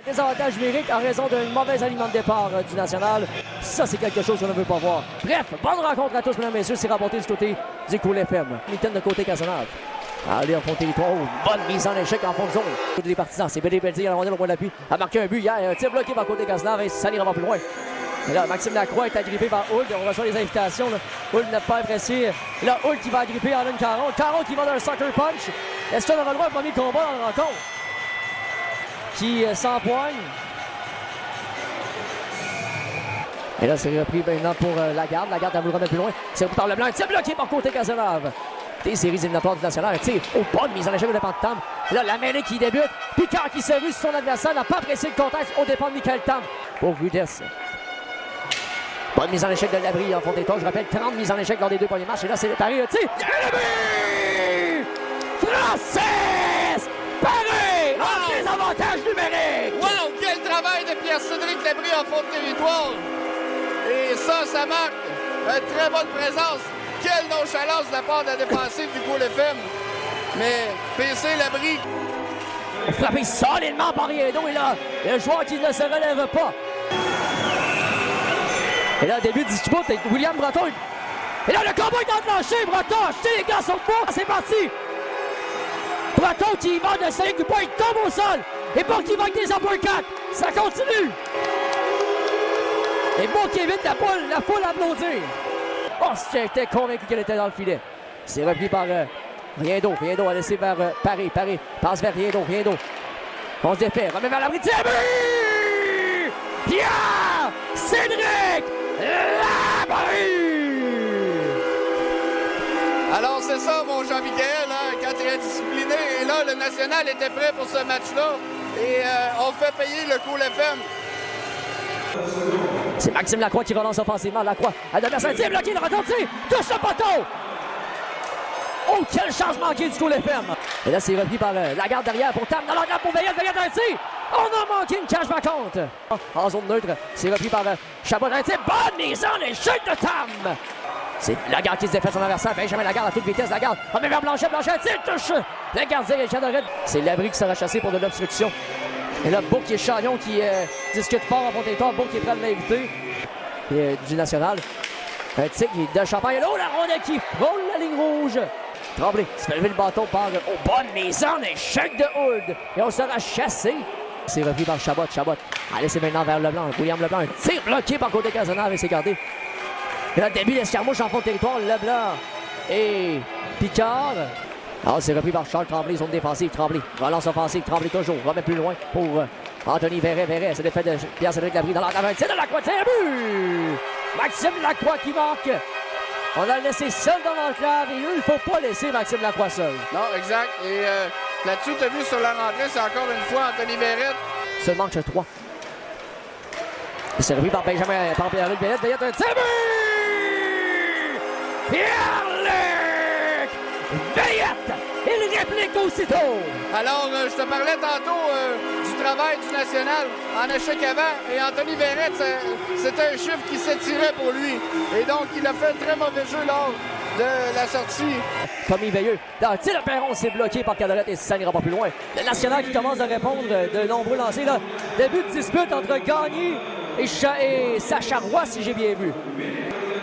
Désavantage numérique en raison d'un mauvais aliment de départ du National. Ça, c'est quelque chose qu'on ne veut pas voir. Bref, bonne rencontre à tous, mesdames et messieurs. C'est rapporté du côté du Cool FM. Mitaine de côté Cazenave. Allez, en fond de territoire. Bonne mise en échec en fond de zone. Côté des partisans, c'est BD Belzé à la rondelle au point d'appui. A marqué un but hier. Un tir bloqué par côté Cazenave et ça n'ira pas plus loin. Et là, Maxime Lacroix est agrippé par Hould. On reçoit les invitations. Hould n'a pas apprécié. Là, Hould qui va agripper Alan Caron. Caron qui va dans un sucker punch. Est-ce qu'on aura le droit à un premier combat dans la rencontre? Qui s'empoigne. Et là, c'est repris maintenant pour Lagarde. Lagarde a voulu remettre plus loin. C'est repris par Leblanc. Un tir bloqué par côté Cazenave. Des séries éliminatoires du National. Tire au bonne mise en échec au dépend de Tam. Là, la mêlée qui débute. Picard qui se rue sur son adversaire. N'a pas apprécié le contexte au dépend de Michael Tam. Pour Rudess. Bonne mise en échec de Labrie en fond d'état. Je rappelle, 30 mises en échec lors des deux premiers matchs. Et là, c'est le pari. Tire. Francis Paré en désavantage numérique. Wow! Quel travail de Pierre-Cédric Labrie en fond de territoire. Et ça marque une très bonne présence. Quelle nonchalance de la part de la défensive du Cool FM. Mais PC Labrie. Frappé solidement par Riedo. Et là, le joueur qui ne se relève pas. Et là, début du dispute avec William Breton. Et là, le combat est enclenché. Breton, achetez les gars sur le bois. C'est parti. Breton qui va de 5 points, il tombe au sol. Et Bourque qui va avec des uppercuts. Ça continue. Et Bourque qui évite la foule applaudir. Oh, j'étais convaincu qu'elle était dans le filet. C'est repris par Riedo. Riedo a laissé vers Paré. Paré passe vers Riedo. Riedo. On se défait. Remet vers l'abri. Pierre Cédric Labrie! Alors c'est ça, mon Jean-Michel, hein, quand il est discipliné. Et là, le National était prêt pour ce match-là. Et on fait payer le Cool FM. C'est Maxime Lacroix qui relance offensivement. Lacroix a donné un tir bloqué, le retour de tir, touche le poteau! Oh, quelle chance manquée du Cool FM! Et là, c'est repris par Lagarde derrière pour Tam dans l'enveloppe pour Veillette. Veillette un tir! On a manqué une cage vacante! En zone neutre, c'est repris par Chabot. Un tir, bonne mise en échec de Tam! C'est Lagarde qui se défait son adversaire. Benjamin Lagarde à toute vitesse. Lagarde remet vers Blanchet. Blanchet, tir, touche! Le gardien Richard Dorette. C'est Labrie qui sera chassé pour de l'obstruction. Et là, Bourque et Chagnon qui discutent fort en fond des temps. Bourque qui est prêt à l'inviter du National. Un tic de Champagne. Oh, la rondelle qui frôle la ligne rouge. Tremblay se fait lever le bâton par au bonne mise en échec de Hould. Et on sera chassé. C'est repris par Chabot. Chabot a laissé maintenant vers Leblanc. William Leblanc. Un tir bloqué par côté Cazenave et c'est gardé. Et là, début d'escarmouche en fond de territoire. Leblanc et Picard. Alors, c'est repris par Charles Tremblay, zone défensive. Tremblay, relance offensive. Tremblay toujours, remet plus loin pour Anthony Verret. Verret, c'est l'effet de Pierre-Cédric Labrie dans l'enclave. C'est de Lacroix, c'est un but! Maxime Lacroix qui marque. On a laissé seul dans l'enclave et il ne faut pas laisser Maxime Lacroix seul. Non, exact. Et là-dessus, tu as vu sur la rentrée, c'est encore une fois Anthony Verret. Seulement que 3. C'est repris par Benjamin, par Pierre-Luc Veillette. Veillette, un tir but! Pierre-Luc Veillette! Il réplique aussitôt! Alors, je te parlais tantôt du travail du National en échec avant. Et Anthony Verret, c'était un chiffre qui s'étirait pour lui. Et donc, il a fait un très mauvais jeu lors de la sortie. Commis Veilleux. Dans le tir de Perron, c'est bloqué par Cadorette et ça n'ira pas plus loin. Le National qui commence à répondre de nombreux lancers. Là. Début de dispute entre Gagné et Sacha Roy, si j'ai bien vu.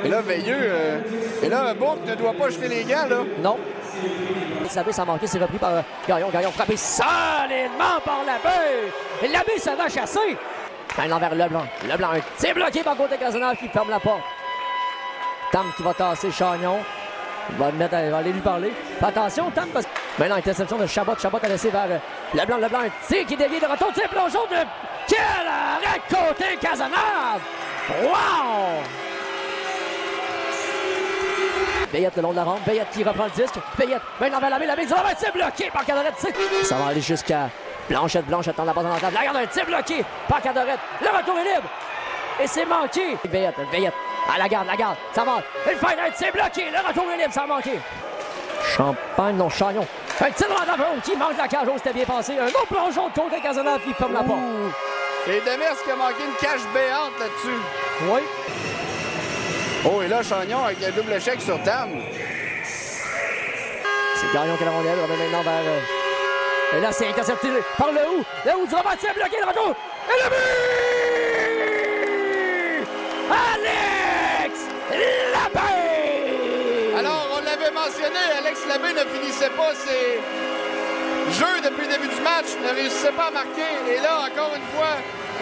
Et là, Veilleux, et là, Bourque ne doit pas jeter les gants, là. Non. L'abbé s'est manqué, c'est repris par Gagnon. Gagnon frappé solidement par l'abbé. Et l'abbé sera chassé. Maintenant vers Leblanc. Leblanc, un tir bloqué par côté Cazenave qui ferme la porte. Tam qui va tasser Chagnon. Il va aller lui parler. Fais attention, Tam, parce que maintenant, interception de Chabot. Chabot a laissé vers Leblanc. Leblanc, un tir qui dévie de retour. Tir plongeon de... Quel arrêt côté Cazenave! Wow! Veillette le long de la rampe. Veillette qui reprend le disque. Veillette maintenant vers la baie. La baie, c'est bloqué par Cadorette. Ça va aller jusqu'à Blanchette. Blanchette dans la base en entrave. La garde, un tir bloqué par Cadorette. Le retour est libre. Et c'est manqué. Veillette, Veillette. À la garde, ça va. Il fait un tir bloqué. Le retour est libre, ça a manqué. Champagne, non, Chagnon. Un tir dans la qui manque la cage. C'était bien passé. Un autre plongeon de côté Cazenave qui ferme la porte. Et Demers qui a manqué une cage béante là-dessus. Oui. Oh, et là, Chagnon avec un double échec sur Tam. C'est Gagnon qui a la rondelle. On va maintenant vers... Et là, c'est intercepté par le Hou. Le Hou du rebond, bloqué, le retour. Et le but! Alex Labbé! Alors, on l'avait mentionné, Alex Labbé ne finissait pas ses jeux depuis le début du match, ne réussissait pas à marquer. Et là, encore une fois,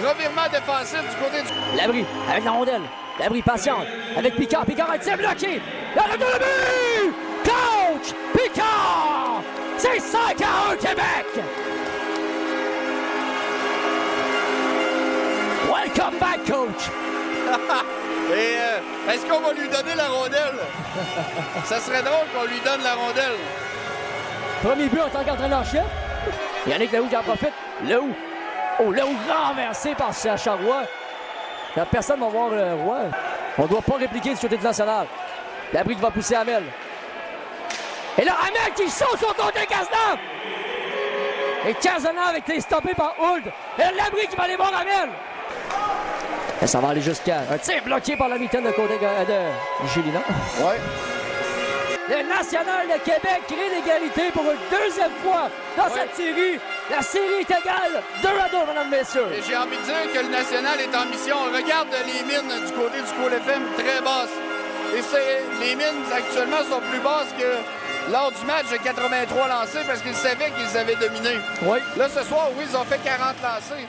revirement défensif du côté du... Labrie avec la rondelle. Labrie patiente avec Picard. Picard a été bloqué. Le retour de but! Coach Picard! C'est 5-1 Québec! Welcome back, coach! Et est-ce qu'on va lui donner la rondelle? Ça serait drôle qu'on lui donne la rondelle. Premier but en tant qu'entraîneur-chef. Yannick Lehoux qui en profite. Lehoux. Oh, Lehoux renversé par Sacha Roy. Là, personne ne va voir Roy. On ne doit pas répliquer du côté du national. Labrie qui va pousser Hamel. Et là, Hamel qui saute sur le côté Cazenave. Et Cazenave a été stoppé par Hould. Et Labrie qui va aller voir Hamel. Et ça va aller jusqu'à un tir bloqué par la mitaine de côté de Gélina. Ouais. Le National de Québec crée l'égalité pour une deuxième fois dans cette série. La série est égale 2-2, mesdames, messieurs. Et j'ai envie de dire que le National est en mission. On regarde les mines du côté du Cool FM très basses. Et les mines actuellement sont plus basses que lors du match de 83 lancés parce qu'ils savaient qu'ils avaient dominé. Oui. Là, ce soir, oui, ils ont fait 40 lancés.